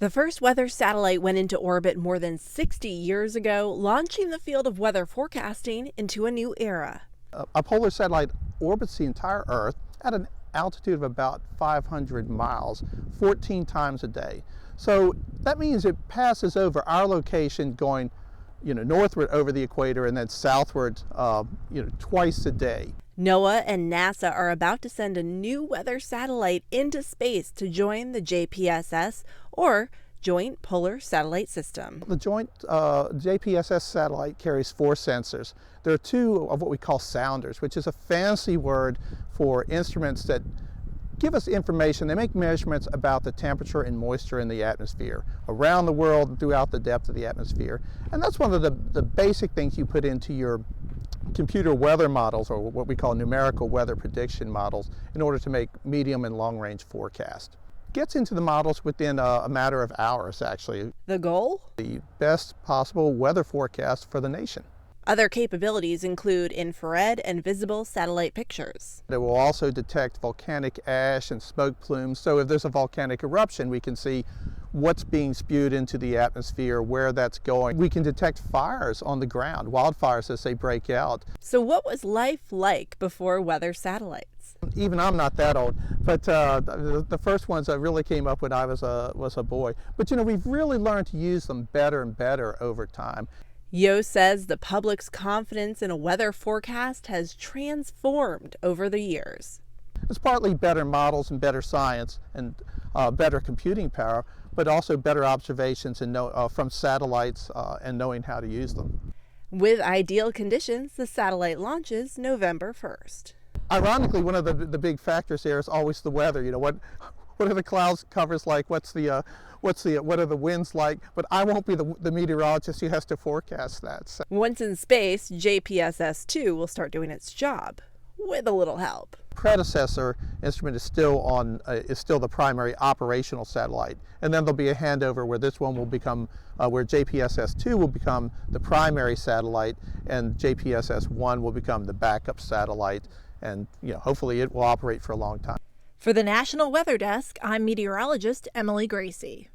The first weather satellite went into orbit more than 60 years ago, launching the field of weather forecasting into a new era. A polar satellite orbits the entire Earth at an altitude of about 500 miles, 14 times a day. So that means it passes over our location going, northward over the equator and then southward, twice a day. NOAA and NASA are about to send a new weather satellite into space to join the JPSS, or Joint Polar Satellite System. The Joint JPSS satellite carries 4 sensors. There are 2 of what we call sounders, which is a fancy word for instruments that give us information. They make measurements about the temperature and moisture in the atmosphere around the world and throughout the depth of the atmosphere. And that's one of the basic things you put into your computer weather models, or what we call numerical weather prediction models, in order to make medium and long range forecasts. Gets into the models within a matter of hours, actually. The goal? The best possible weather forecast for the nation. Other capabilities include infrared and visible satellite pictures. It will also detect volcanic ash and smoke plumes, so if there's a volcanic eruption, we can see what's being spewed into the atmosphere, where that's going. We can detect fires on the ground, wildfires as they break out. So what was life like before weather satellites? Even I'm not that old, but the first ones really came up when I was a boy. But we've really learned to use them better and better over time. Yo says the public's confidence in a weather forecast has transformed over the years. It's partly better models and better science and better computing power, but also better observations and from satellites and knowing how to use them. With ideal conditions, the satellite launches November 1st. Ironically, one of the big factors there is always the weather. What are the clouds covers like? What are the winds like? But I won't be the meteorologist who has to forecast that. So. Once in space, JPSS-2 will start doing its job, with a little help. Predecessor instrument is still the primary operational satellite, and then there'll be a handover where this one will become where JPSS-2 will become the primary satellite, and JPSS-1 will become the backup satellite, and hopefully it will operate for a long time. For the National Weather Desk, I'm meteorologist Emily Gracie.